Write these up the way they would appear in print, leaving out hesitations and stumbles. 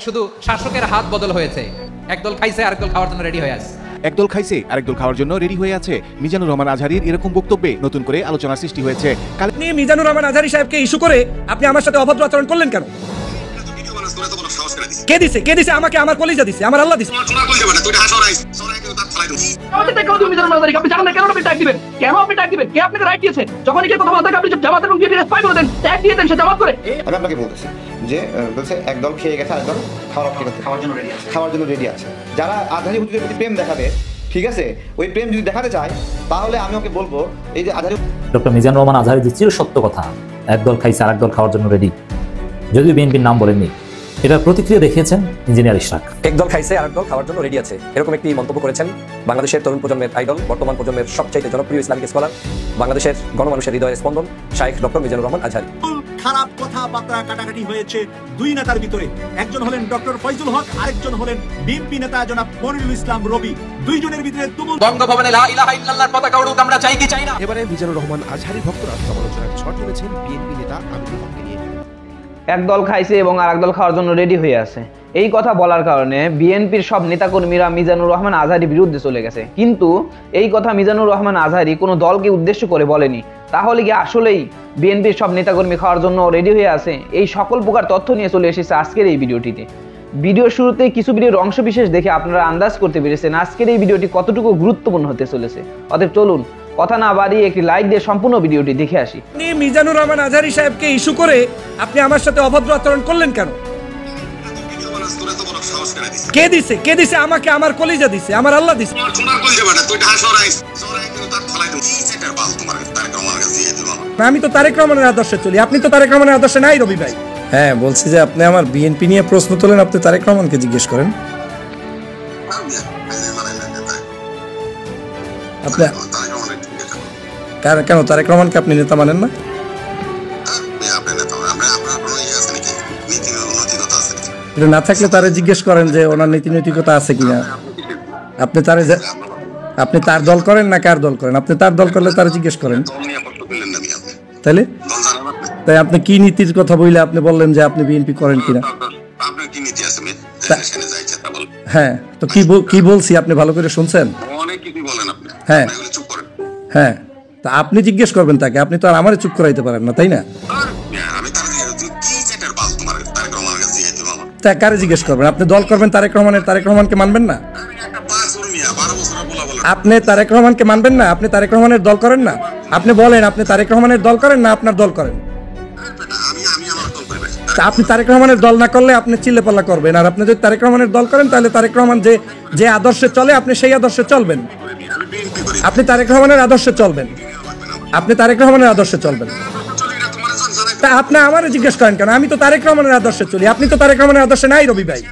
শুধু শাসকের হাত বদল হয়েছে, একদল খাইছে আরেকদল খাওয়ার জন্য রেডি হয়ে আছে। একদল খাইছে আরেকদল খাওয়ার জন্য রেডি হয়ে আছে। মিজানুর রহমান আজহারীর এরকম বক্তব্যে নতুন করে আলোচনা সৃষ্টি হয়েছে। আপনি মিজানুর রহমান আজহারী সাহেবকে ইস্যু করে আপনি আমার সাথে অভদ্র আচরণ করলেন কেন? কে দিছে? কে দিছে আমাকে? আমার কলিজা দিছে, আমার আল্লাহ দিছে। আমি আপনাকে বলতেছি যে বলছে একদল খেয়ে গেছে আরেকদল খাওয়ার জন্য রেডি আছে। যারা আজহারী হুজুরের প্রতি প্রেম দেখাবে, ঠিক আছে, ওই প্রেম যদি দেখাতে চায় তাহলে আমি ওকে বলবো এই যে আজহারী ডক্টর মিজানুর রহমান আজহারী যে চির সত্য কথা, একদল খাইছে আরেকদল খাওয়ার জন্য রেডি, যদিও বিএনপির নাম বলেননি, এটার প্রতিক্রিয়া দেখিয়েছেন ইঞ্জিনিয়ার ইশরাক। একদল খাইছে আরেকদল খাওয়ার জন্য রেডি আছে, এরকম একটি মন্তব্য করেছেন বাংলাদেশের তরুণ প্রজন্মের আইডল, বর্তমান প্রজন্মের সবচাইতে জনপ্রিয় ইসলামিক স্কলার, বাংলাদেশের গণমানুষের হৃদয়ের স্পন্দন শাইখ ডক্টর মিজানুর রহমান আজহারী। খারাপ কথাবার্তা কাটাকাটি হয়েছে দুই নেতার ভিতরে। একজন হলেন ডক্টর ফয়জুল হক, আরেকজন হলেন বিএনপি নেতা জনাব মনিরুল ইসলাম রবি। দুইজনের ভিতরে তুমুল বঙ্গভবনে লা ইলাহা ইল্লাল্লাহর পতাকা উড়ুক, আমরা চাই কি চাই না। এবারে মিজানুর রহমান আজহারী ভক্তরা সমালোচনার ঝড় তুলেছেন বিএনপি নেতা আমিনুল হককে নিয়ে। একদল খাইছে এবং আরেকদল খাওয়ার জন্য রেডি হয়ে আছে, এই কথা বলার কারণে বিএনপির সব নেতাকর্মীরা মিজানুর রহমান আজহারীর বিরুদ্ধে চলে গেছে। কিন্তু এই কথা মিজানুর রহমান আজহারী কোনো দলকে উদ্দেশ্য করে বলেনি। তাহলে কি আসলেই বিএনপির সব নেতাকর্মী খাওয়ার জন্য রেডি হয়ে আছে? এই সকল প্রকার তথ্য নিয়ে চলে এসেছে আজকের এই ভিডিওটিতে। ভিডিওর শুরুতেই কিছু ভিডিওর অংশ বিশেষ দেখে আপনারা আন্দাজ করতে পেরেছেন আজকের এই ভিডিওটি কতটুকু গুরুত্বপূর্ণ হতে চলেছে। অতএব চলুন কথা না বাড়িয়ে একটি লাইক দিয়ে সম্পূর্ণ ভিডিওটি দেখে আসি। আপনি মিজানুর রহমান আজহারী সাহেবকে ইস্যু করে আপনি আমার সাথে অভদ্র আচরণ করলেন কেন? কে দিছে? কে দিছে আমাকে? আমার কলিজা দিছে, আমার আল্লাহ দিছে। আমি তো তারেক রহমানের আদর্শে চলি, আপনি তো তারেক রহমানের আদর্শে নাই রবি ভাই। হ্যাঁ, বলছি যে আপনি আমার বিএনপি নিয়ে প্রশ্ন তোলেন, আপনি তারেক রহমানকে জিজ্ঞেস করেন। আপনি কেন তারেক রহমানকে আপনি নেতা মানেন না? এটা না থাকলে তারে জিজ্ঞেস করেন যে ওনার নীতি নৈতিকতা আছে কিনা। আপনি তার দল করেন না কার দল করেন? আপনি তার দল করলে তারা জিজ্ঞেস করেন। তাইলে তাই আপনি কি নীতির কথা বললে আপনি বললেন যে আপনি বিএনপি করেন কিনা? হ্যাঁ, তো কি বলছি আপনি ভালো করে শুনছেন? হ্যাঁ হ্যাঁ, তা আপনি জিজ্ঞেস করবেন তাকে, আপনি তো আর আমারে চুপ করাইতে পারেন না, তাই না? তা কারে জিজ্ঞেস করবেন? আপনি দল করবেন তারেক রহমানকে মানবেন না? আপনি তারেক রহমানকে মানবেন না? আপনি তারেক রহমানের দল করেন না? আপনি বলেন আপনি তারেক রহমানের দল করেন না আপনার দল করেন? আপনি তারেক রহমানের দল না করলে আপনি চিল্লাপাল্লা করবেন, আর আপনি যদি তারেক রহমানের দল করেন তাহলে তারেক রহমান যে আদর্শে চলে আপনি সেই আদর্শে চলবেন। আপনি তারেক রহমানের আদর্শে চলবেন, আপনি তারেক রহমানের আদর্শে চলবেন। তা আপনি আমারে জিজ্ঞেস করেন কেন? আমি তো তারেক রহমানের আদর্শে চলি, আপনি তো তারেক রহমানের আদর্শে নাই রবি ভাই।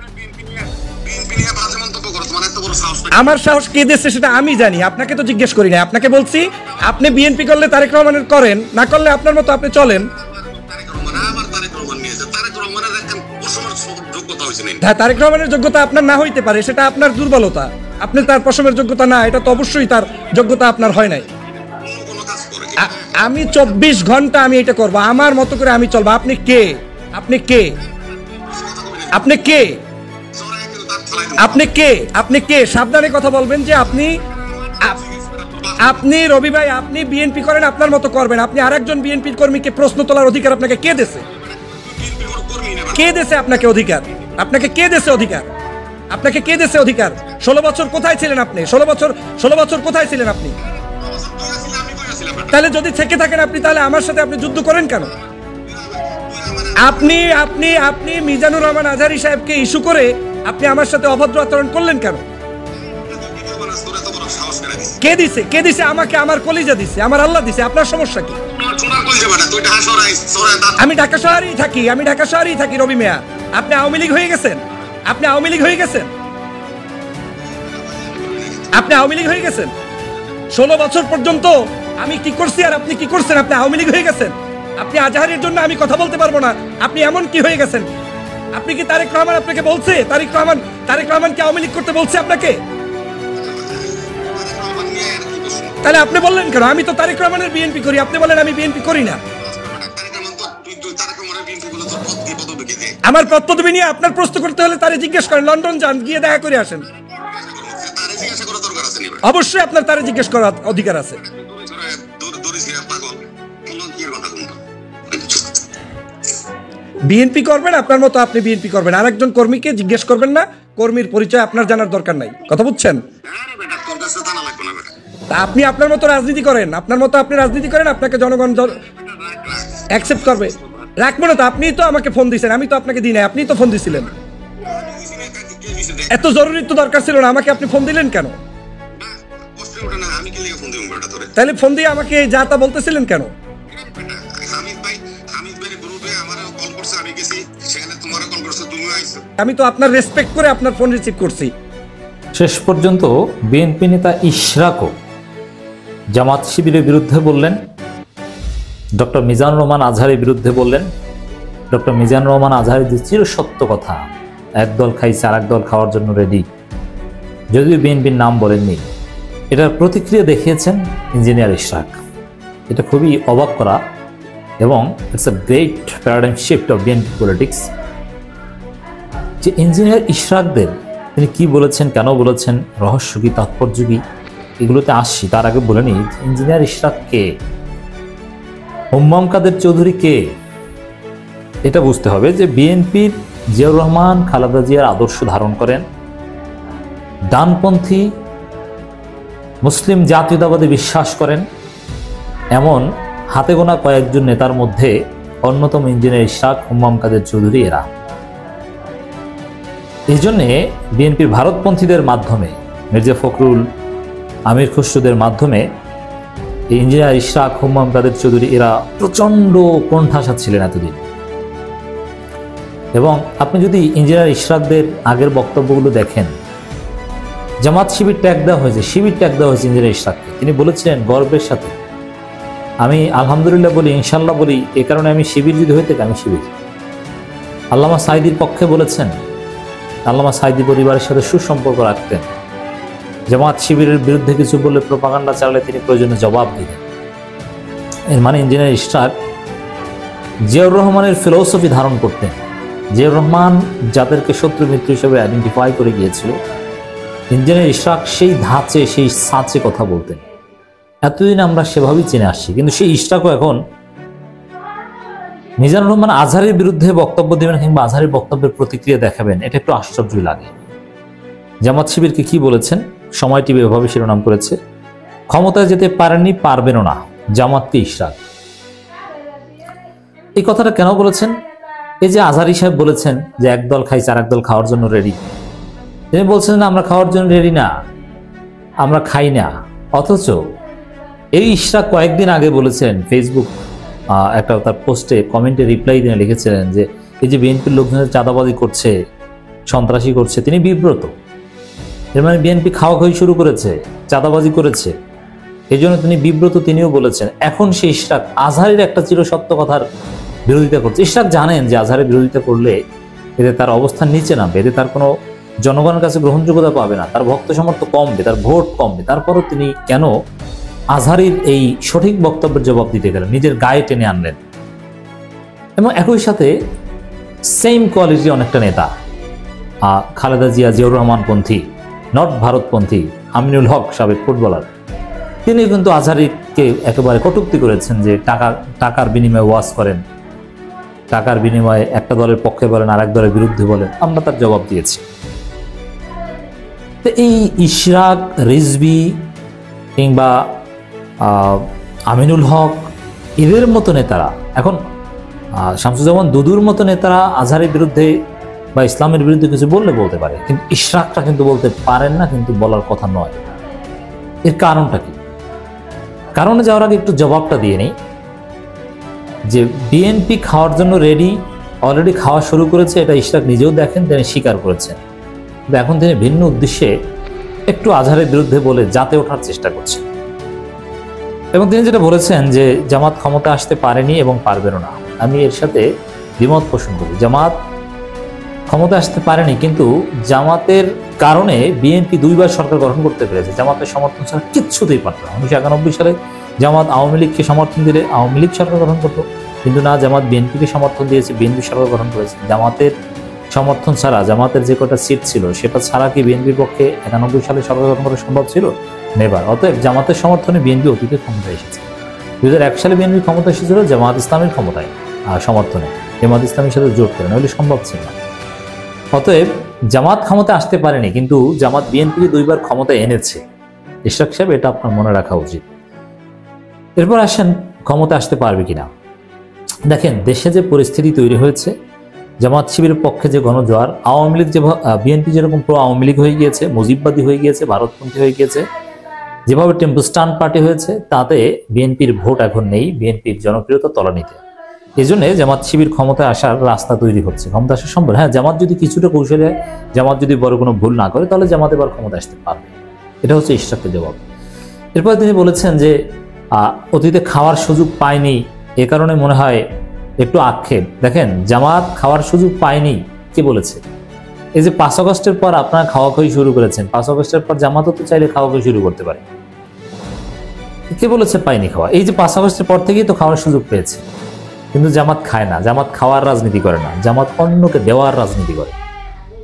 আমার সাহস কে দিচ্ছে সেটা আমি জানি, আপনাকে তো জিজ্ঞেস করি না। আপনাকে বলছি আপনি বিএনপি করলে তারেক রহমানের করেন, না করলে আপনার মতো আপনি চলেন। হ্যাঁ, তারেক রহমানের যোগ্যতা আপনার না হইতে পারে, সেটা আপনার দুর্বলতা। আপনি তার পশমের যোগ্যতা না, এটা তো অবশ্যই তার যোগ্যতা আপনার হয় নাই। আমি 24 ঘন্টা আমি এটা করবো, আমার মতো করে আমি চলবো। আপনি কে? আপনি কে? আপনি কে? আপনি কে? আপনি কে? সাবধানে কথা বলবেন যে আপনি রবি ভাই আপনি বিএনপি করেন, আপনার মতো করবেন। আপনি আরেকজন বিএনপি কর্মীকে প্রশ্ন তোলার অধিকার আপনাকে কে দেছে? কে দেছে আপনাকে অধিকার? আপনাকে কে দেছে অধিকার? আপনাকে কে দেছে অধিকার? 16 বছর কোথায় ছিলেন আপনি? 16 বছর কোথায় ছিলেন আপনি? তাহলে যদি থেকে থাকেন আপনি, তাহলে আমার সাথে আপনি যুদ্ধ করেন কেন? আপনি আপনি আপনি মিজানুর রহমান আজহারী সাহেবকে ইস্যু করে আপনি আমার সাথে অভদ্র আচরণ করলেন কেন? কে দিছে? কে দিছে আমাকে? আমার কলিজা দিছে, আমার আল্লাহ দিছে। আপনার সমস্যা কি? আমি ঢাকা শহরেই থাকি রবি মিয়া। আপনি আওয়ামী লীগ হয়ে গেছেন, আপনি আওয়ামী লীগ হয়ে গেছেন, আপনি আওয়ামী লীগ হয়ে গেছেন। 16 বছর পর্যন্ত আমি কি করছি আর আপনি কি করছেন? আপনি আওয়ামী লীগ হয়ে গেছেন। আপনি আজহারীর জন্য আমি কথা বলতে পারবো না, আপনি এমন কি হয়ে গেছেন? আপনি কি তারেক রহমান আপনাকে বলছে? তারেক রহমান কি আওয়ামী লীগ করতে বলছে আপনাকে? তাহলে আপনি বললেন কেন? আমি তো তারেক রহমানের বিএনপি করি, আপনি বলেন আমি বিএনপি করি না। আমার পদ পদবি নিয়ে আপনার প্রশ্ন করতে হলে তারে জিজ্ঞেস করেন, লন্ডন যান, গিয়ে দেখা করে আসেন। অবশ্যই আপনার তারে জিজ্ঞেস করার অধিকার আছে। বিএনপি করবেন আপনার মতো, আপনি বিএনপি করবেন, আরেকজন কর্মীকে জিজ্ঞেস করবেন না, কর্মীর পরিচয় আপনার জানার দরকার নাই। কথা বুঝছেন? তা আপনি আপনার মতো রাজনীতি করেন, আপনার মতো আপনি রাজনীতি করেন, আপনাকে জনগণ অ্যাকসেপ্ট করবে। রাখবো না তো, আপনি তো আমাকে ফোন দিয়েছেন, আমি তো আপনাকে দিই নাই, আপনি তো ফোন দিয়েছিলেন। এত জরুরি তো দরকার ছিল না, আমাকে আপনি ফোন দিলেন কেন? তাহলে ফোন দিয়ে আমাকে যা তা বলতেছিলেন কেন? আমি তো আপনার রেসপেক্ট করে আপনার ফোন রিসিভ করছি। শেষ পর্যন্ত বিএনপি নেতা ইশরাকও জামাত শিবিরের বিরুদ্ধে বললেন, ডক্টর মিজানুর রহমান আজহারের বিরুদ্ধে বললেন। ডক্টর মিজানুর রহমান আজহারের যে চিরসত্য কথা, একদল খাইছে আর একদল খাওয়ার জন্য রেডি, যদিও বিএনপির নাম বলেননি, এটার প্রতিক্রিয়া দেখিয়েছেন ইঞ্জিনিয়ার ইশরাক। এটা খুবই অবাক করা এবং it's a great paradigm shift of BNP politics. যে ইঞ্জিনিয়ার ইশরাকদের তিনি কি বলেছেন, কেন বলেছেন, রহস্য কি, তাৎপর্য কি, এগুলোতে আসছি। তার আগে বলে নিই, ইঞ্জিনিয়ার ইশরাক কে, হুম্মাম কাদের চৌধুরী কে, এটা বুঝতে হবে যে বিএনপির জিয়াউর রহমান খালেদা জিয়ার আদর্শ ধারণ করেন, ডানপন্থী মুসলিম জাতীয়তাবাদে বিশ্বাস করেন, এমন হাতে গোনা কয়েকজন নেতার মধ্যে অন্যতম ইঞ্জিনিয়ার ইশরাক, হুম্মাম কাদের চৌধুরী এরা। এই জন্যে বিএনপির ভারতপন্থীদের মাধ্যমে, মির্জা ফখরুল, আমির খুসরোদের মাধ্যমে এই ইঞ্জিনিয়ার ইশরাক, হুম্মাম কাদের চৌধুরী এরা প্রচণ্ড কোণঠাসা ছিলেন এতদিন। এবং আপনি যদি ইঞ্জিনিয়ার ইশরাকদের আগের বক্তব্যগুলো দেখেন, জামাত শিবির ট্যাগ দেওয়া হয়েছে, শিবির ট্যাগ দেওয়া হয়েছে ইঞ্জিনিয়ার ইশরাককে। তিনি বলেছিলেন গর্বের সাথে, আমি আলহামদুলিল্লাহ বলি, ইনশাল্লাহ বলি, এ কারণে আমি শিবির যদি হইতে আমি শিবির। আল্লামা সাঈদীর পক্ষে বলেছেন, আল্লামা সাঈদী পরিবারের সাথে সুসম্পর্ক রাখতেন, জামাত শিবিরের বিরুদ্ধে কিছু বললে, প্রোপাগান্ডা চালালে তিনি প্রয়োজনে জবাব দিতেন। এর মানে ইঞ্জিনিয়ার ইশরাক জিয়াউর রহমানের ফিলোসফি ধারণ করতেন। জিয়াউর রহমান যাদেরকে শত্রু মিত্র হিসেবে আইডেন্টিফাই করে গিয়েছিল, ইঞ্জিনিয়ার ইশরাক সেই ধাঁচে, সেই সাঁচে কথা বলতেন। এতদিন আমরা সেভাবেই চিনে আসছি, কিন্তু সেই ইশরাকও এখন মিজানুর রহমান আজহারের বিরুদ্ধে বক্তব্য দেবেন কিংবা আজহারের বক্তব্যের প্রতিক্রিয়া দেখাবেন, এটা একটু আশ্চর্যই লাগে। জামাত শিবিরকে কি বলেছেন, সময় টিভি এভাবে শিরোনাম করেছে, ক্ষমতায় যেতে পারেননি, পারবেনও না জামাতকে ইশরাক। এই কথাটা কেন বলেছেন? এই যে আজহারি সাহেব বলেছেন যে একদল খাইছে আর একদল খাওয়ার জন্য রেডি, তিনি বলছেন না আমরা খাওয়ার জন্য রেডি না, আমরা খাই না। অথচ এই ইশরাক কয়েকদিন আগে বলেছেন, ফেসবুক একটা তার পোস্টে কমেন্টে রিপ্লাই দিয়ে লিখেছিলেন যে এই যে বিএনপির লোকজনের চাঁদাবাজি করছে, সন্ত্রাসী করছে, তিনি বিব্রত। এর মানে বিএনপি খাওয়া খাওয়ি শুরু করেছে, চাঁদাবাজি করেছে, এই জন্য তিনি বিব্রত, তিনিও বলেছেন। এখন সেই ইশরাক আজহারের একটা চিরসত্য কথার বিরোধিতা করছে। ইশরাক জানেন যে আজহারের বিরোধিতা করলে এতে তার অবস্থান নিচে নামবে, এতে তার কোনো জনগণের কাছে গ্রহণযোগ্যতা পাবে না, তার ভক্ত সমর্থন কমবে, তার ভোট কমবে। তারপরও তিনি কেন আজহারির এই সঠিক বক্তব্যের জবাব দিতে গেলেন, নিজের গায়ে টেনে আনলেন। এবং একই সাথে সেম কোয়ালিটি অনেকটা নেতা, খালেদা জিয়া জিয়াউর রহমান পন্থী, নট ভারতপন্থী আমিনুল হক সাবেক ফুটবলার, তিনি কিন্তু আজহারিকে একেবারে কটূক্তি করেছেন যে টাকার বিনিময়ে ওয়াজ করেন, টাকার বিনিময়ে একটা দলের পক্ষে বলেন আর এক দলের বিরুদ্ধে বলেন। আমরা তার জবাব দিয়েছি। তো এই ইশরাক, রিজভী কিংবা আমিনুল হক এদের মতো নেতারা, এখন শামসুজ্জামান দুদুর মতো নেতারা আজহারের বিরুদ্ধে বা ইসলামের বিরুদ্ধে কিছু বললে বলতে পারে, কিন্তু ইশরাকটা কিন্তু বলতে পারেন না, কিন্তু বলার কথা নয়। এর কারণটা কি? কারণে যাওয়ার আগে একটু জবাবটা দিয়ে নেই যে বিএনপি খাওয়ার জন্য রেডি, অলরেডি খাওয়া শুরু করেছে, এটা ইশরাক নিজেও দেখেন, তিনি স্বীকার করেছেন। কিন্তু এখন তিনি ভিন্ন উদ্দেশ্যে একটু আজহারের বিরুদ্ধে বলে যাতে ওঠার চেষ্টা করছেন। এবং তিনি যেটা বলেছেন যে জামাত ক্ষমতা আসতে পারেনি এবং পারবেনও না, আমি এর সাথে দ্বিমত পোষণ করি। জামাত ক্ষমতা আসতে পারেনি, কিন্তু জামাতের কারণে বিএনপি দুইবার সরকার গঠন করতে পেরেছে। জামাতের সমর্থন ছাড়া কিচ্ছুতেই পারত না। 1991 সালে জামাত আওয়ামী লীগকে সমর্থন দিলে আওয়ামী লীগ সরকার গঠন করত, কিন্তু না, জামাত বিএনপিকে সমর্থন দিয়েছে, বিএনপি সরকার গঠন করেছে। জামাতের সমর্থন ছাড়া, জামাতের যে কটা সিট ছিল সেটা ছাড়া কি বিএনপির পক্ষে 91 সালে সরকার গঠন করা সম্ভব ছিল? নেবার। অতএব জামাতের সমর্থনে বিএনপি অতীতে ক্ষমতায় এসেছে। 2001 সালে বিএনপি ক্ষমতা এসেছিল জামাত ইসলামের ক্ষমতায় সমর্থনে, জামাত ইসলামের সাথে জোট করে, নইলে সম্ভব ছিল না। অতএব জামাত ক্ষমতায় আসতে পারেনি, কিন্তু জামাত বিএনপিকে 2বার ক্ষমতায় এনেছে। ইশরাক সাহেব, এটা আপনার মনে রাখা উচিত। এরপর আসেন ক্ষমতা আসতে পারবে কিনা। দেখেন দেশে যে পরিস্থিতি তৈরি হয়েছে, জামাত শিবিরের পক্ষে যে গণজোয়ার, আওয়ামী লীগ যে বিএনপি যেরকম প্রো আওয়ামী লীগ হয়ে গিয়েছে, মুজিববাদী হয়ে গিয়েছে, ভারতপন্থী হয়ে গিয়েছে, যেভাবে টেম্পোস্টান পার্টি হয়েছে, তাতে বিএনপির ভোট এখন নেই, বিএনপির জনপ্রিয়তা তলানিতে। এই জন্য জামাত শিবির ক্ষমতায় আসার রাস্তা তৈরি হচ্ছে, ক্ষমতা আসা সম্ভব। হ্যাঁ, জামাত যদি কিছুটা কৌশলে, জামাত যদি বড় কোনো ভুল না করে, তাহলে জামাত এবার ক্ষমতা আসতে পারবে। এটা হচ্ছে ইশরাকের জবাব। এরপর তিনি বলেছেন যে অতীতে খাওয়ার সুযোগ পায়নি, এ কারণে মনে হয় একটু আক্ষেপ। দেখেন, জামাত খাওয়ার সুযোগ পায়নি কে বলেছে? এই যে 5 আগস্টের পর আপনারা খাওয়াখাওয়ি শুরু করেছেন, 5 আগস্টের পর জামাতও তো চাইলে খাওয়াখাওয়ি শুরু করতে পারে। কে বলেছে পায়নি খাওয়া? এই যে 5 আগস্টের পর থেকেই তো খাওয়ার সুযোগ পেয়েছে। কিন্তু জামাত খায় না, জামাত খাওয়ার রাজনীতি করে না, জামাত অন্যকে দেওয়ার রাজনীতি করে।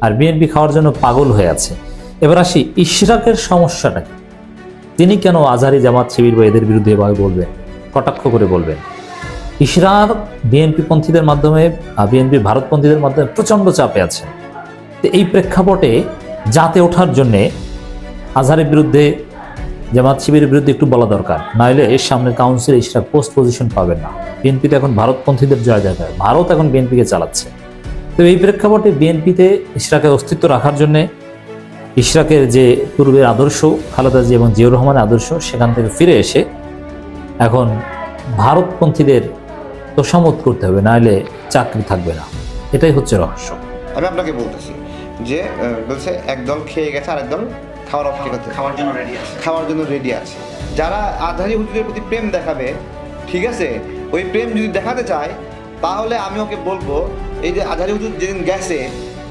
আর বিএনপি খাওয়ার জন্য পাগল হয়ে আছে। এবার আসি ইশরাকের সমস্যাটা কি, তিনি কেন আজহারি জামাত শিবির বা এদের বিরুদ্ধে এভাবে বলবেন, কটাক্ষ করে বলবেন? ইশরাক বিএনপি পন্থীদের মাধ্যমে, বিএনপির ভারতপন্থীদের মাধ্যমে প্রচন্ড চাপে আছে। এই প্রেক্ষাপটে জাতে ওঠার জন্যে আজহারের বিরুদ্ধে, জামাত শিবিরের বিরুদ্ধে একটু বলা দরকার, নাহলে এর সামনের কাউন্সিলে ইশরাক পোস্ট পজিশন পাবেন না। বিএনপিতে এখন ভারতপন্থীদের জয় জয়কার, ভারত এখন বিএনপিকে চালাচ্ছে। তো এই প্রেক্ষাপটে বিএনপিতে ইশরাকের অস্তিত্ব রাখার জন্যে, ইশরাকের যে পূর্বের আদর্শ, খালেদা জিয়া এবং জিয়াউর রহমানের আদর্শ, সেখান থেকে ফিরে এসে এখন ভারতপন্থীদের তোষামত করতে হবে, নাহলে চাকরি থাকবে না। এটাই হচ্ছে রহস্য। আমি আপনাকে বলতেছি যে বলছে একদল খেয়ে গেছে, আরেক দল খাওয়ার অপেক্ষা, খাওয়ার জন্য রেডি আছে। যারা আজহারি হুজুরের প্রতি প্রেম দেখাবে, ঠিক আছে, ওই প্রেম যদি দেখাতে চায়, তাহলে আমি ওকে বলবো, এই যে আজহারি হুজুর যেদিন গেছে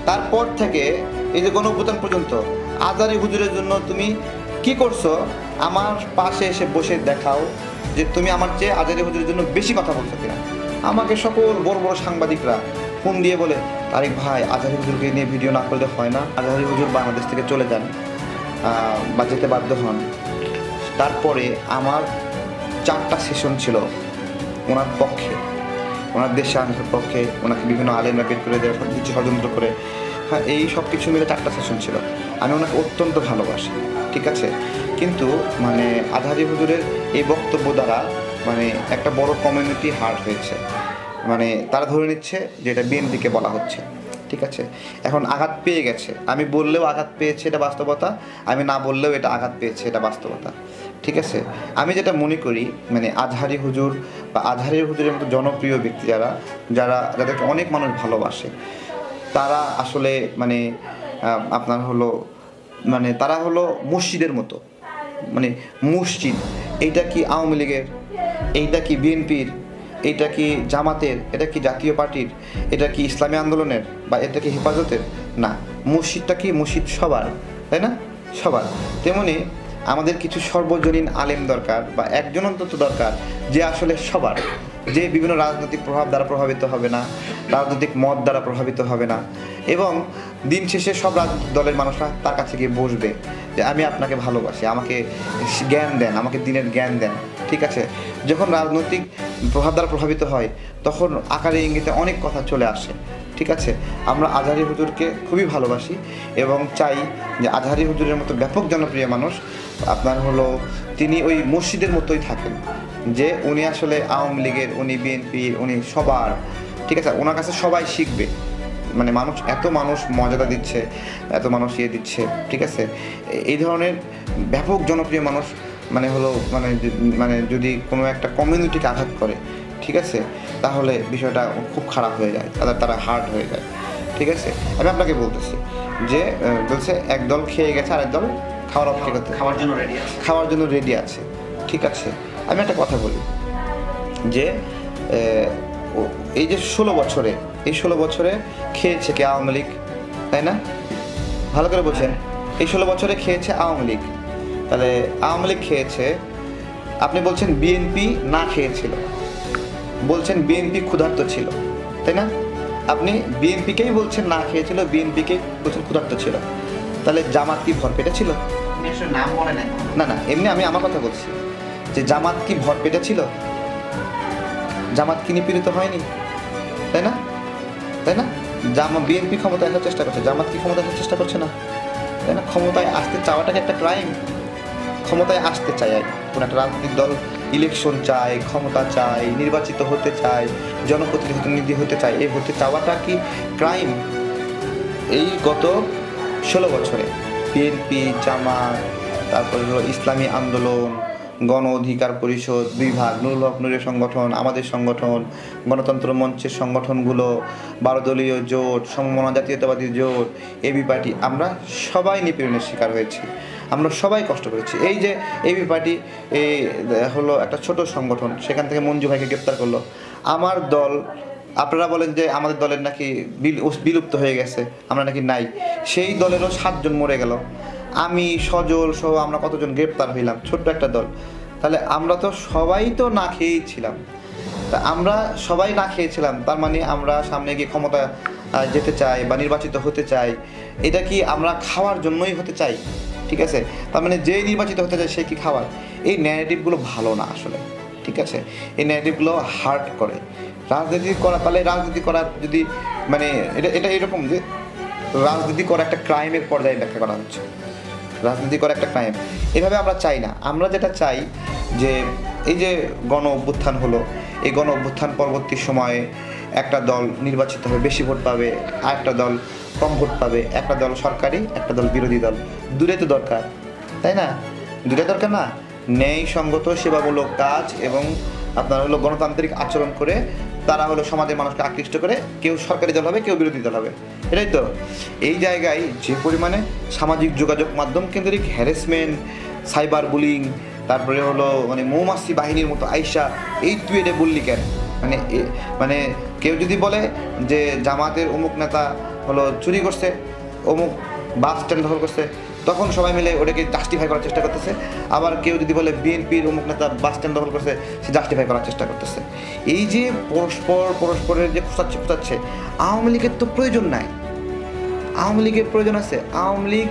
তারপর থেকে এই যে গণঅভ্যুত্থান পর্যন্ত আজহারি হুজুরের জন্য তুমি কি করছো, আমার পাশে এসে বসে দেখাও যে তুমি আমার চেয়ে আজহারি হুজুরের জন্য বেশি কথা বলছো কিনা। আমাকে সকল বড় বড় সাংবাদিকরা ফোন দিয়ে বলে, তারিক ভাই, আজহারি হুজুরকে নিয়ে ভিডিও না করলে হয় না, আজহারি হুজুর বাংলাদেশ থেকে চলে যান বা যেতে বাধ্য হন। তারপরে আমার 4টা সেশন ছিল ওনার পক্ষে, ওনার দেশে আনার পক্ষে, ওনাকে বিভিন্ন আলেমরা বের করে দেওয়া, কিছু ষড়যন্ত্র করে, হ্যাঁ, এই সব কিছু মিলে 4টা সেশন ছিল। আমি ওনাকে অত্যন্ত ভালোবাসি, ঠিক আছে, কিন্তু মানে আজহারি হুজুরের এই বক্তব্য দ্বারা মানে একটা বড় কমিউনিটি হার্ট হয়েছে। মানে তারা ধরে নিচ্ছে যে এটা বিএনপিকে বলা হচ্ছে, ঠিক আছে। এখন আঘাত পেয়ে গেছে, আমি বললেও আঘাত পেয়েছে, এটা বাস্তবতা, আমি না বললেও এটা আঘাত পেয়েছে, এটা বাস্তবতা, ঠিক আছে। আমি যেটা মনে করি, মানে আজহারি হুজুর বা আজহারি হুজুরের মতো জনপ্রিয় ব্যক্তি যাদেরকে অনেক মানুষ ভালোবাসে, তারা আসলে মানে আপনার হলো মানে তারা হলো মসজিদের মতো। মানে মসজিদ, এইটা কি আওয়ামী লীগের, এইটা কি বিএনপির, এটা কি জামাতের, এটা কি জাতীয় পার্টির, এটা কি ইসলামী আন্দোলনের, বা এটা কি হেফাজতের? না, মসজিদটা কি? মসজিদ সবার, তাই না? সবার। তেমনি আমাদের কিছু সর্বজনীন আলেম দরকার, বা একজন অন্তত দরকার যে আসলে সবার, যে বিভিন্ন রাজনৈতিক প্রভাব দ্বারা প্রভাবিত হবে না, রাজনৈতিক মত দ্বারা প্রভাবিত হবে না, এবং দিন শেষে সব রাজনৈতিক দলের মানুষরা তার কাছে গিয়ে বসবে যে আমি আপনাকে ভালোবাসি, আমাকে জ্ঞান দেন, আমাকে দিনের জ্ঞান দেন, ঠিক আছে। যখন রাজনৈতিক প্রভাব দ্বারা প্রভাবিত হয়, তখন আকারে ইঙ্গিতে অনেক কথা চলে আসে, ঠিক আছে। আমরা আজহারি হুজুরকে খুবই ভালোবাসি এবং চাই যে আজহারি হুজুরের মতো ব্যাপক জনপ্রিয় মানুষ আপনার হলো তিনি ওই মসজিদের মতোই থাকেন, যে উনি আসলে আওয়ামী লীগের, উনি বিএনপির, উনি সবার, ঠিক আছে। ওনার কাছে সবাই শিখবে। মানে মানুষ, এত মানুষ মর্যাদা দিচ্ছে, এত মানুষ ইয়ে দিচ্ছে, ঠিক আছে। এই ধরনের ব্যাপক জনপ্রিয় মানুষ মানে হলো মানে যদি কোনো একটা কমিউনিটিকে আঘাত করে, ঠিক আছে, তাহলে বিষয়টা খুব খারাপ হয়ে যায়, তারা হার্ড হয়ে যায়, ঠিক আছে। আমি আপনাকে বলতেছি যে বলছে একদল খেয়ে গেছে, আরেক দল খাওয়ার জন্য রেডি আছে, ঠিক আছে। আমি একটা কথা বলি যে এই যে 16 বছরে খেয়েছে কে? আওয়ামী লীগ, তাই না? ভালো করে বলছেন, এই 16 বছরে খেয়েছে আওয়ামী লীগ। তাহলে আওয়ামী লীগ খেয়েছে, আপনি বলছেন বিএনপি না খেয়েছিল, বলছেন বিএনপি ক্ষুধার্ত ছিল, তাই না? আপনি বিএনপিকেই বলছেন না খেয়েছিল, বিএনপিকেই বলছেন ক্ষুধার্ত ছিল, তাহলে জামাত কি ভরপেটে ছিল? নাম বলে নাই। না না, এমনি আমি আমার কথা বলছি যে জামাত কি ভরপেটে ছিল? জামাত কি নিপীড়িত হয়নি? তাই না? তাই না? বিএনপি ক্ষমতায় আসার চেষ্টা করছে, জামাত কি ক্ষমতায় আসার চেষ্টা করছে না? তাই না? ক্ষমতায় আসতে চাওয়াটাকে একটা ক্রাইম। ক্ষমতায় আসতে চায় কোনো একটা রাজনৈতিক দল, ইলেকশন চায়, ক্ষমতা চায়, নির্বাচিত হতে চায়, জনপ্রতিনিধি হতে চায়, এই হতে চাওয়াটা কি ক্রাইম? এই গত 16 বছরে বিএনপি, জামাত, তারপরে হলো ইসলামী আন্দোলন, গণ অধিকার পরিষদ, বিভাগ, নুরুল হক নুরের সংগঠন, আমাদের সংগঠন, গণতন্ত্র মঞ্চের সংগঠনগুলো, 12 দলীয় জোট, সমমনা জাতীয়তাবাদী জোট, এবি পার্টি, আমরা সবাই নিপীড়নের শিকার হয়েছি, আমরা সবাই কষ্ট করেছি। এই যে এবি পার্টি হলো একটা ছোট সংগঠন, সেখান থেকে মঞ্জু ভাইকে গ্রেপ্তার করলো। আমার দল, আপনারা বলেন যে আমাদের দলের নাকি বিলুপ্ত হয়ে গেছে, আমরা নাকি নাই, সেই দলেরও 7 জন মরে গেল। আমি, সজল সহ আমরা কতজন গ্রেপ্তার হইলাম, ছোট্ট একটা দল। তাহলে আমরা তো সবাই তো না খেয়েই ছিলাম। তা আমরা সবাই না খেয়েছিলাম, তার মানে আমরা সামনে গিয়ে ক্ষমতা যেতে চাই বা নির্বাচিত হতে চাই, এটা কি আমরা খাওয়ার জন্যই হতে চাই? ঠিক আছে, তার মানে যে নির্বাচিত হতে চায় সে কি খাওয়ার? এই ন্যারেটিভগুলো ভালো না আসলে, ঠিক আছে? এই ন্যারেটিভগুলো হার্ট করে। রাজনীতি করা, তাহলে রাজনীতি করা যদি মানে এটা এরকম যে রাজনীতি করা একটা ক্রাইমের পর্যায়ে ব্যাখ্যা করা হচ্ছে, রাজনীতি করা একটা ক্রাইম। এভাবে আমরা চাই না। আমরা যেটা চাই যে এই যে গণ অভ্যুত্থান হলো, এই গণ অভ্যুত্থান পরবর্তী সময়ে একটা দল নির্বাচিত হবে, বেশি ভোট পাবে, আর একটা দল কম ভোট পাবে, একটা দল সরকারি, একটা দল বিরোধী দল, দূরে তো দরকার, তাই না? দূরে দরকার না? ন্যায়সঙ্গত সেবামূলক কাজ এবং আপনার হলো গণতান্ত্রিক আচরণ করে তারা হলো সমাজের মানুষকে আকৃষ্ট করে, কেউ সরকারি দল হবে, কেউ বিরোধী দল হবে, এটাই তো। এই জায়গায় যে পরিমাণে সামাজিক যোগাযোগ মাধ্যম কেন্দ্রিক হ্যারাসমেন্ট, সাইবার বুলিং, তারপরে হলো মানে মৌমাছি বাহিনীর মতো আইসা, এই তুই এটা বললি কেন? মানে কেউ যদি বলে যে জামাতের অমুক নেতা হলো চুরি করছে, অমুক বাস স্ট্যান্ড দখল করছে, তখন সবাই মিলে ওটাকে জাস্টিফাই করার চেষ্টা করতেছে। আবার কেউ যদি বলে বিএনপির অমুক নেতা বাস স্ট্যান্ড দখল করছে, সে জাস্টিফাই করার চেষ্টা করতেছে। এই যে পরস্পরের যে খোঁচাচ্ছে, আওয়ামী লীগের তো প্রয়োজন নাই। আওয়ামী লীগের প্রয়োজন আছে। আওয়ামী লীগ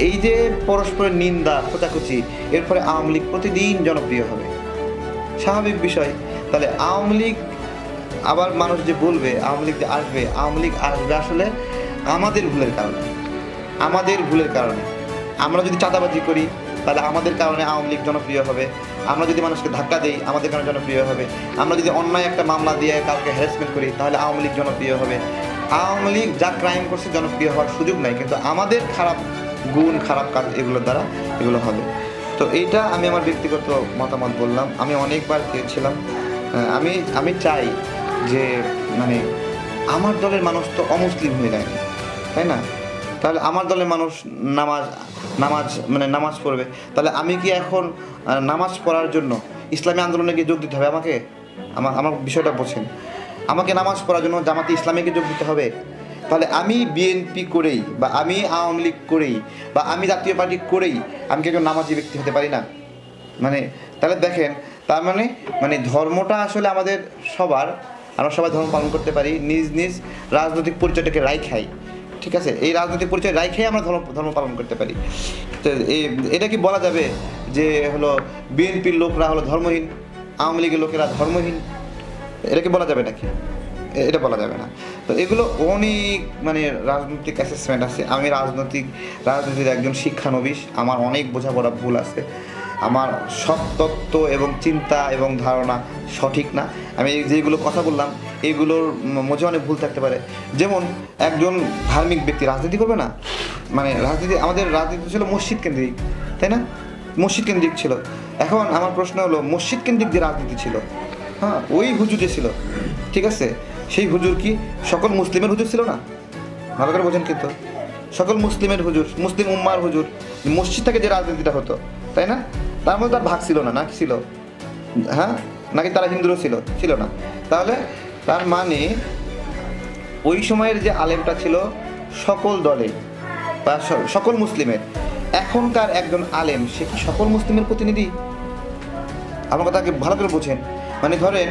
এই যে পরস্পরের নিন্দা, খোঁচাখুচি, এর ফলে আওয়ামী লীগ প্রতিদিন জনপ্রিয় হবে, স্বাভাবিক বিষয়। তাহলে আওয়ামী লীগ, আবার মানুষ যে বলবে আওয়ামী লীগ যে আসবে, আওয়ামী লীগ আসবে আসলে আমাদের ভুলের কারণে, আমাদের ভুলের কারণে। আমরা যদি চাঁদাবাজি করি তাহলে আমাদের কারণে আওয়ামী লীগ জনপ্রিয় হবে। আমরা যদি মানুষকে ধাক্কা দিই আমাদের কারণে জনপ্রিয় হবে। আমরা যদি অন্যায় একটা মামলা দিয়ে কাউকে হ্যারাসমেন্ট করি তাহলে আওয়ামী লীগ জনপ্রিয় হবে। আওয়ামী লীগ যা ক্রাইম করছে জনপ্রিয় হওয়ার সুযোগ নাই, কিন্তু আমাদের খারাপ গুণ, খারাপ কাজ এগুলোর দ্বারা এগুলো হবে। তো এইটা আমি আমার ব্যক্তিগত মতামত বললাম। আমি অনেকবার চেয়েছিলাম, আমি চাই যে মানে আমার দলের মানুষ তো অমুসলিম হয়ে যায়, তাই না? তাহলে আমার দলের মানুষ নামাজ পড়বে, তাহলে আমি কি এখন নামাজ পড়ার জন্য ইসলামী আন্দোলনে গিয়ে যোগ দিতে হবে আমাকে? আমার বিষয়টা বোঝেন। আমাকে নামাজ পড়ার জন্য জামাতে ইসলামীকে যোগ দিতে হবে? তাহলে আমি বিএনপি করেই বা আমি আওয়ামী লীগ করেই বা আমি জাতীয় পার্টি করেই আমি কি একজন নামাজি ব্যক্তি হতে পারি না? মানে তাহলে দেখেন, তার মানে ধর্মটা আসলে আমাদের সবার, আমরা সবাই ধর্ম পালন করতে পারি, নিজ নিজ রাজনৈতিক পরিচয়টাকে রাইখাই, ঠিক আছে? এই রাজনৈতিক পরিচয় রাইখাই আমরা ধর্ম পালন করতে পারি। তো এটা কি বলা যাবে যে হলো বিএনপির লোকরা হলো ধর্মহীন, আওয়ামী লীগের লোকেরা ধর্মহীন? এটা কি বলা যাবে নাকি? এটা বলা যাবে না। তো এগুলো অনেক মানে রাজনৈতিক অ্যাসেসমেন্ট আছে। আমি রাজনীতির একজন শিক্ষানবিশ, আমার অনেক বোঝাপড়া ভুল আছে, আমার সব তত্ত্ব এবং চিন্তা এবং ধারণা সঠিক না। আমি যেগুলো কথা বললাম এগুলোর মধ্যে অনেক ভুল থাকতে পারে। যেমন একজন ধার্মিক ব্যক্তি রাজনীতি করবে না, মানে আমাদের রাজনীতি ছিল মসজিদ কেন্দ্রিক, তাই না? মসজিদ কেন্দ্রিক ছিল। এখন আমার প্রশ্ন হলো, মসজিদ কেন্দ্রিক যে রাজনীতি ছিল, হ্যাঁ, ওই হুজুর যে ছিল, ঠিক আছে, সেই হুজুর কি সকল মুসলিমের হুজুর ছিল না? ভালো করে বোঝেন কিন্তু, সকল মুসলিমের হুজুর, মুসলিম উম্মার হুজুর, মসজিদ থেকে যে রাজনীতিটা হতো, তাই না? তার মধ্যে তার ভাগ ছিল না, নাকি ছিল? হ্যাঁ, নাকি তারা হিন্দুরও ছিল না? তাহলে তার মানে ওই সময়ের যে আলেমটা ছিল সকল দলে বা সকল মুসলিমের, এখনকার একজন আলেম সে কি সকল মুসলিমের প্রতিনিধি? আমার কথাকে ভালো করে বোঝেন। মানে ধরেন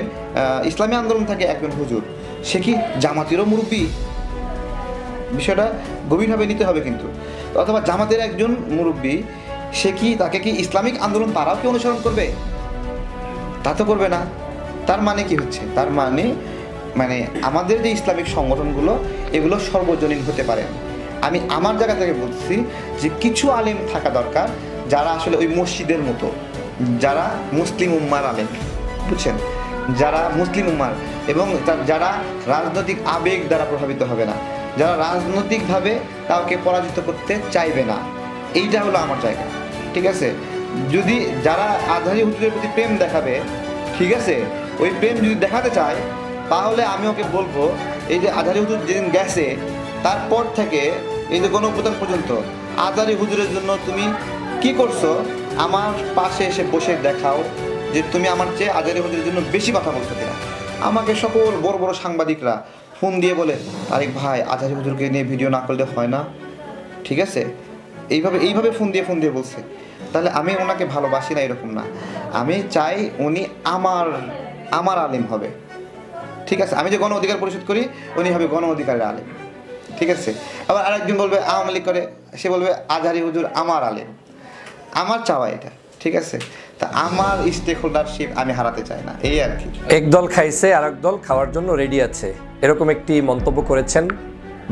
ইসলামী আন্দোলন থাকে একজন হুজুর, সে কি জামাতেরও মুরব্বী? বিষয়টা গভীরভাবে নিতে হবে কিন্তু। অথবা জামাতের একজন মুরব্বী, সে কি, তাকে কি ইসলামিক আন্দোলন তারাও কি অনুসরণ করবে? তা তো করবে না। তার মানে কি হচ্ছে? তার মানে আমাদের যে ইসলামিক সংগঠনগুলো, এগুলো সর্বজনীন হতে পারে। আমি আমার জায়গা থেকে বলছি যে কিছু আলেম থাকা দরকার, যারা আসলে ওই মসজিদের মতো, যারা মুসলিম উম্মার আলেম, বুঝছেন, যারা মুসলিম উম্মার, এবং যারা রাজনৈতিক আবেগ দ্বারা প্রভাবিত হবে না, যারা রাজনৈতিকভাবে কাউকে পরাজিত করতে চাইবে না। এইটা হলো আমার জায়গা, ঠিক আছে? যদি যারা আজহারি হুজুরের প্রতি প্রেম দেখাবে, ঠিক আছে, ওই প্রেম যদি দেখাতে চায়, তাহলে আমি ওকে বলবো, এই যে আজহারি হুজুর যেদিন গেছে তারপর থেকে এই যে গণঅভ্যুত্থান পর্যন্ত আজহারি হুজুরের জন্য তুমি কি করছো, আমার পাশে এসে বসে দেখাও যে তুমি আমার চেয়ে আজহারি হুজুরের জন্য বেশি কথা বলতে কিনা। আমাকে সকল বড় বড় সাংবাদিকরা ফোন দিয়ে বলে, তারিক ভাই আজহারি হুজুরকে নিয়ে ভিডিও না করলে হয় না, ঠিক আছে, এইভাবে ফোন দিয়ে বলছে। তাহলে আমি ওনাকে ভালোবাসি না এরকম না, আমি চাই উনি আমার আলেম হবে, ঠিক আছে? আমি যে গণ অধিকার পরিষদ করি, উনি হবে গণ অধিকারের আলেম, ঠিক আছে? আবার আরেকজন বলবে আওয়ামী লীগ করে, সে বলবে আজহারি হুজুর আমার আলেম। আমার চাওয়া এটা, ঠিক আছে? তা আমার স্টেক হোল্ডারশিপ আমি হারাতে চাই না, এই আর কি। একদল খাইছে আর একদল খাওয়ার জন্য রেডি আছে, এরকম একটি মন্তব্য করেছেন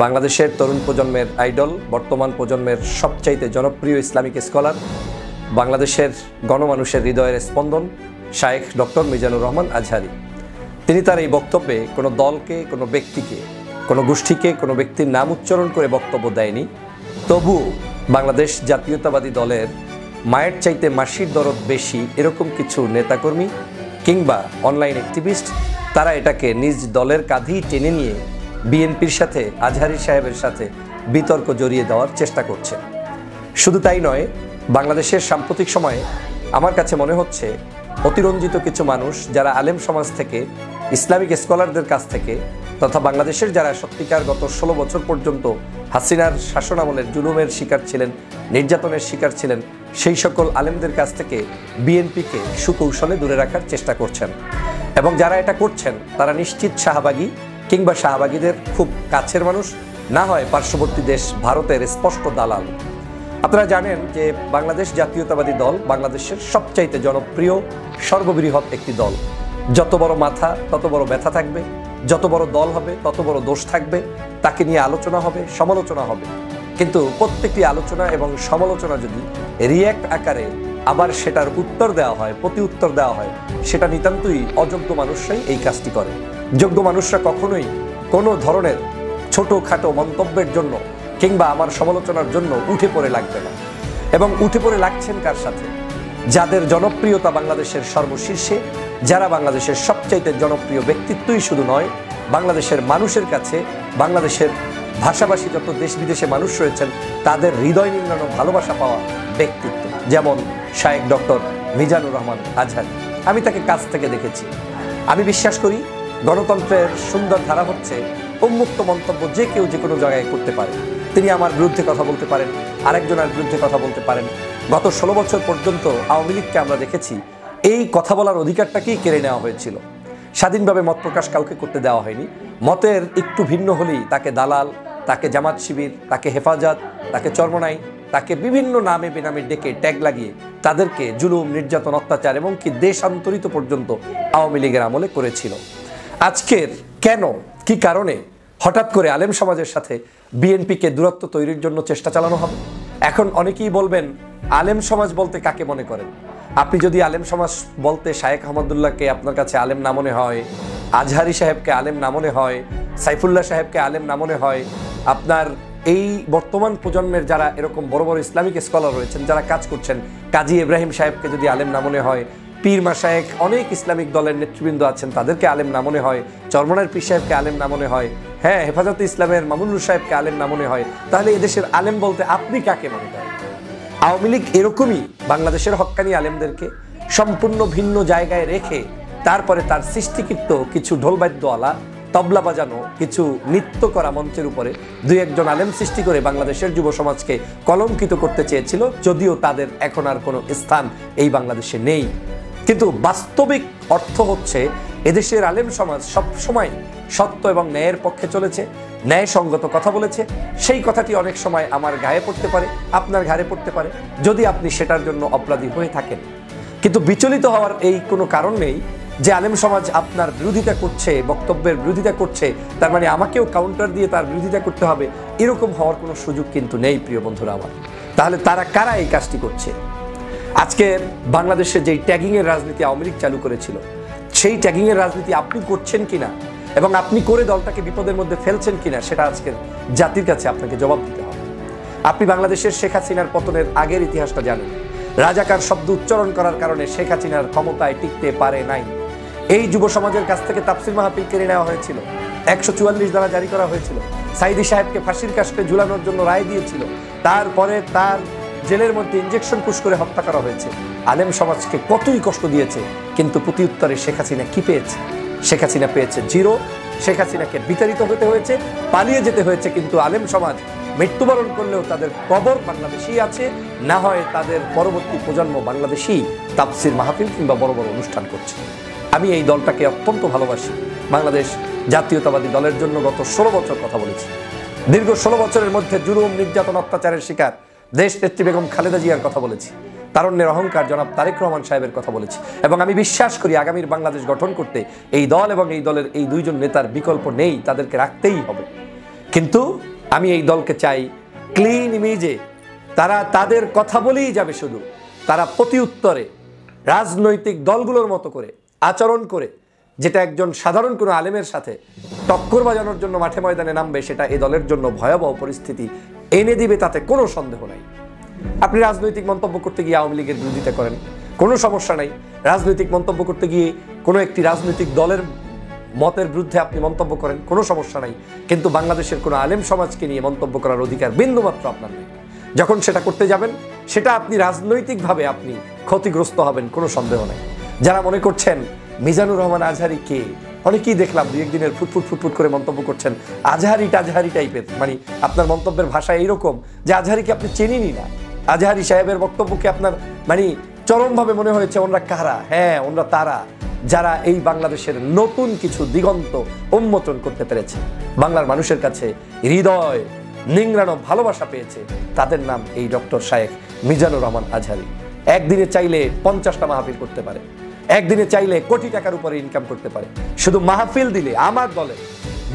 বাংলাদেশের তরুণ প্রজন্মের আইডল, বর্তমান প্রজন্মের সবচাইতে জনপ্রিয় ইসলামিক স্কলার, বাংলাদেশের গণমানুষের হৃদয়ের স্পন্দন শায়েখ ডক্টর মিজানুর রহমান আজহারি। তিনি তার এই বক্তব্যে কোনো দলকে, কোনো ব্যক্তিকে, কোনো গোষ্ঠীকে, কোনো ব্যক্তির নাম উচ্চারণ করে বক্তব্য দেয়নি। তবু বাংলাদেশ জাতীয়তাবাদী দলের মায়ের চাইতে মাসির দরদ বেশি এরকম কিছু নেতাকর্মী কিংবা অনলাইন অ্যাক্টিভিস্ট, তারা এটাকে নিজ দলের কাঁধেই টেনে নিয়ে বিএনপির সাথে, আজহারি সাহেবের সাথে বিতর্ক জড়িয়ে দেওয়ার চেষ্টা করছে। শুধু তাই নয়, বাংলাদেশের সাম্প্রতিক সময়ে আমার কাছে মনে হচ্ছে অতিরঞ্জিত কিছু মানুষ, যারা আলেম সমাজ থেকে, ইসলামিক স্কলারদের কাছ থেকে, তথা বাংলাদেশের যারা সত্যিকার গত 16 বছর পর্যন্ত হাসিনার শাসনামলের জুলুমের শিকার ছিলেন, নির্যাতনের শিকার ছিলেন, সেই সকল আলেমদের কাছ থেকে বিএনপিকে সুকৌশলে দূরে রাখার চেষ্টা করছেন। এবং যারা এটা করছেন তারা নিশ্চিত শাহবাগী কিংবা শাহবাগীদের খুব কাছের মানুষ, না হয় পার্শ্ববর্তী দেশ ভারতের স্পষ্ট দালাল। আপনারা জানেন যে বাংলাদেশ জাতীয়তাবাদী দল বাংলাদেশের সবচাইতে জনপ্রিয়, সর্ববৃহৎ একটি দল। যত বড় মাথা তত বড় ব্যথা থাকবে, যত বড় দল হবে তত বড় দোষ থাকবে, তাকে নিয়ে আলোচনা হবে, সমালোচনা হবে। কিন্তু প্রত্যেকটি আলোচনা এবং সমালোচনা যদি রিয়্যাক্ট আকারে আবার সেটার উত্তর দেওয়া হয়, প্রতি উত্তর দেওয়া হয়, সেটা নিতান্তই অযোগ্য মানুষরাই এই কাজটি করে। যোগ্য মানুষরা কখনোই কোনো ধরনের ছোটোখাটো মন্তব্যের জন্য কিংবা আমার সমালোচনার জন্য উঠে পড়ে লাগবে না। এবং উঠে পড়ে লাগছেন কার সাথে? যাদের জনপ্রিয়তা বাংলাদেশের সর্বশীর্ষে, যারা বাংলাদেশের সবচাইতে জনপ্রিয় ব্যক্তিত্বই শুধু নয়, বাংলাদেশের মানুষের কাছে, বাংলাদেশের ভাষাভাষী যত দেশ বিদেশে মানুষ রয়েছেন তাদের হৃদয় নিংড়ানো ভালোবাসা পাওয়া ব্যক্তিত্ব, যেমন শায়েখ ডক্টর মিজানুর রহমান আজহারি। আমি তাকে কাছ থেকে দেখেছি। আমি বিশ্বাস করি গণতন্ত্রের সুন্দর ধারা হচ্ছে উন্মুক্ত মন্তব্য যে কেউ যে কোনো জায়গায় করতে পারে। তিনি আমার বিরুদ্ধে কথা বলতে পারেন, আরেকজনের বিরুদ্ধে কথা বলতে পারেন। গত 16 বছর পর্যন্ত আওয়ামী লীগকে আমরা দেখেছি এই কথা বলার অধিকারটাকেই কেড়ে নেওয়া হয়েছিল। স্বাধীনভাবে মত প্রকাশ কাউকে করতে দেওয়া হয়নি। মতের একটু ভিন্ন হলেই তাকে দালাল, তাকে জামাত শিবির, তাকে হেফাজত, তাকে চরমনাই, তাকে বিভিন্ন নামে বেনামে ডেকে ট্যাগ লাগিয়ে তাদেরকে জুলুম, নির্যাতন, অত্যাচার এবং কি দেশান্তরিত পর্যন্ত আওয়ামী লীগের আমলে করেছিল। আজকের কেন, কি কারণে হঠাৎ করে আলেম সমাজের সাথে বিএনপিকে দূরত্ব তৈরির জন্য চেষ্টা চালানো হবে? এখন অনেকেই বলবেন, আলেম সমাজ বলতে কাকে মনে করেন? আপনি যদি আলেম সমাজ বলতে শায়েখ আহমদুল্লাহকে আপনার কাছে আলেম না মনে হয়, আজহারি সাহেবকে আলেম না মনে হয়, সাইফুল্লাহ সাহেবকে আলেম না মনে হয়, আপনার এই বর্তমান প্রজন্মের যারা এরকম বড় বড় ইসলামিক স্কলার রয়েছেন, যারা কাজ করছেন, কাজী ইব্রাহিম সাহেবকে যদি আলেম না মনে হয়, পীর মাশায়েখ অনেক ইসলামিক দলের নেতৃবৃন্দ আছেন তাদেরকে আলেম না মনে হয়, চরমনার পীর সাহেবকে আলেম না মনে হয়, হ্যাঁ হেফাজতে ইসলামের মামুনুর সাহেবকে আলেম না মনে হয়, তাহলে এদেশের আলেম বলতে আপনি কাকে মনে করেন? আওয়ামী লীগ এরকমই বাংলাদেশের হক্কানি আলেমদেরকে সম্পূর্ণ ভিন্ন জায়গায় রেখে তারপরে তার সৃষ্টিকৃত কিছু ঢোলবাদ্যওয়ালা, তবলা বাজানো, কিছু নৃত্য করা মঞ্চের উপরে দুই একজন আলেম সৃষ্টি করে বাংলাদেশের যুব সমাজকে কলঙ্কিত করতে চেয়েছিল, যদিও তাদের এখন আর কোনো স্থান এই বাংলাদেশে নেই। কিন্তু বাস্তবিক অর্থ হচ্ছে এদেশের আলেম সমাজ সবসময় সত্য এবং ন্যায়ের পক্ষে চলেছে, ন্যায়সঙ্গত কথা বলেছে। সেই কথাটি অনেক সময় আমার গায়ে পড়তে পারে, আপনার ঘাড়ে পড়তে পারে, যদি আপনি সেটার জন্য অপরাধী হয়ে থাকেন। কিন্তু বিচলিত হওয়ার এই কোনো কারণ নেই যে আলেম সমাজ আপনার বিরোধিতা করছে, বক্তব্যের বিরোধিতা করছে, তার মানে আমাকেও কাউন্টার দিয়ে তার বিরোধিতা করতে হবে, এরকম হওয়ার কোনো সুযোগ কিন্তু নেই প্রিয় বন্ধুরা আমার। তাহলে তারা কারা এই কাজটি করছে? আজকে বাংলাদেশে যেই ট্যাগিংয়ের রাজনীতি আওয়ামী লীগ চালু করেছিল, সেই ট্যাগিংয়ের রাজনীতি আপনি করছেন কিনা এবং আপনি করে দলটাকে বিপদের মধ্যে ফেলছেন কিনা, সেটা আজকের জাতির কাছে আপনাকে জবাব দিতে হবে। আপনি বাংলাদেশের শেখ হাসিনার পতনের আগের ইতিহাসটা জানেন। রাজাকার শব্দ উচ্চারণ করার কারণে শেখ হাসিনার ক্ষমতায় টিকতে পারে নাই। এই যুব সমাজের কাছ থেকে তাফসির মাহফিল কেড়ে নেওয়া হয়েছিল, 144 ধারা জারি করা হয়েছিল, সাইদি সাহেবকে ফাঁসির কাস্টে ঝুলানোর জন্য রায় দিয়েছিল, তারপরে তার জেলের মধ্যে ইঞ্জেকশন পুশ করে হত্যা করা হয়েছে। আলেম সমাজকে কতই কষ্ট দিয়েছে, কিন্তু প্রতি উত্তরে শেখ হাসিনা কি পেয়েছে? শেখ হাসিনা পেয়েছে জিরো। শেখ হাসিনাকে বিতাড়িত হতে হয়েছে, পালিয়ে যেতে হয়েছে, কিন্তু আলেম সমাজ মৃত্যুবরণ করলেও তাদের কবর বাংলাদেশেই আছে, না হয় তাদের পরবর্তী প্রজন্ম বাংলাদেশেই তাফসির মাহফিল কিংবা বড় বড় অনুষ্ঠান করছে। আমি এই দলটাকে অত্যন্ত ভালোবাসি। বাংলাদেশ জাতীয়তাবাদী দলের জন্য গত 16 বছর কথা বলেছি। দীর্ঘ 16 বছরের মধ্যে জুলুম, নির্যাতন, অত্যাচারের শিকার দেশ নেত্রী বেগম খালেদা জিয়ার কথা বলেছি, তারুণ্যের অহংকার জনাব তারেক রহমান সাহেবের কথা বলেছি, এবং আমি বিশ্বাস করি আগামীর বাংলাদেশ গঠন করতে এই দল এবং এই দলের এই দুইজন নেতার বিকল্প নেই, তাদেরকে রাখতেই হবে। কিন্তু আমি এই দলকে চাই ক্লিন ইমেজে, তারা তাদের কথা বলেই যাবে, শুধু তারা প্রতি উত্তরে রাজনৈতিক দলগুলোর মতো করে আচরণ করে, যেটা একজন সাধারণ কোনো আলেমের সাথে টক্কর বাজানোর জন্য মাঠে ময়দানে নামবে, সেটা এই দলের জন্য ভয়াবহ পরিস্থিতি এনে দিবে, তাতে কোনো সন্দেহ নাই। আপনি রাজনৈতিক মন্তব্য করতে গিয়ে আওয়ামী লীগের বিরোধিতা করেন, কোনো সমস্যা নাই। রাজনৈতিক মন্তব্য করতে গিয়ে কোনো একটি রাজনৈতিক দলের মতের বিরুদ্ধে আপনি মন্তব্য করেন, কোনো সমস্যা নাই। কিন্তু বাংলাদেশের কোনো আলেম সমাজকে নিয়ে মন্তব্য করার অধিকার বিন্দুমাত্র আপনার নেই। যখন সেটা করতে যাবেন, সেটা আপনি রাজনৈতিকভাবে আপনি ক্ষতিগ্রস্ত হবেন, কোনো সন্দেহ নেই। যারা মনে করছেন মিজানুর রহমান আজহারি কে, অনেকেই দেখলাম দুই একদিনের ফুটফুট করে মন্তব্য করছেন আজহারি টাইপের, মানে আপনার মন্তব্যের ভাষা এইরকম যে আজহারিকে আপনি চেনেনই না। আজহারি সাহেবের বক্তব্যকে আপনার মানে চরমভাবে মনে হয়েছে ওনারা কারা? হ্যাঁ, ওনারা তারা যারা এই বাংলাদেশের নতুন কিছু দিগন্ত উন্মোচন করতে পেরেছে, বাংলার মানুষের কাছে হৃদয় নিংড়ানো ভালোবাসা পেয়েছে। তাদের নাম এই ডক্টর শায়েখ মিজানুর রহমান আজহারি। একদিনে চাইলে 50টা মাহফিল করতে পারে, একদিনে চাইলে কোটি টাকার উপরে ইনকাম করতে পারে। শুধু মাহফিল দিলে আমার দলে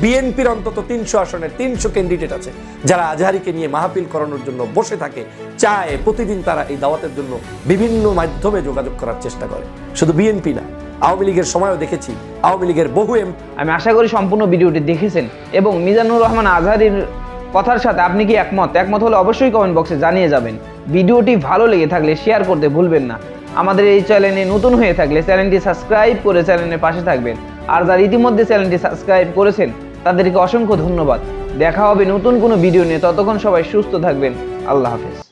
বিএনপির অন্তত 300 আসনের 300 ক্যান্ডিডেট আছে যারা আজহারিকে নিয়ে মাহফিল করানোর জন্য বসে থাকে, চায় প্রতিদিন তারা এই দাওয়াতের জন্য বিভিন্ন মাধ্যমে যোগাযোগ করার চেষ্টা করে। শুধু বিএনপি না, আওয়ামী লীগের সময়ও দেখেছি, আওয়ামী লীগের বহু আমি আশা করি সম্পূর্ণ ভিডিওটি দেখেছেন এবং মিজানুর রহমান আজহারির কথার সাথে আপনি কি একমত হলে অবশ্যই কমেন্ট বক্সে জানিয়ে যাবেন। ভিডিওটি ভালো লেগে থাকলে শেয়ার করতে ভুলবেন না। আমাদের এই চ্যানেলে নতুন হয়ে থাকলে চ্যানেলটি সাবস্ক্রাইব করে চ্যানেলের পাশে থাকবেন। আর যারা ইতিমধ্যে চ্যানেলটি সাবস্ক্রাইব করেছেন তাদেরকে অসংখ্য ধন্যবাদ। দেখা হবে নতুন কোনো ভিডিও নিয়ে, ততক্ষণ সবাই সুস্থ থাকবেন। আল্লাহ হাফেজ।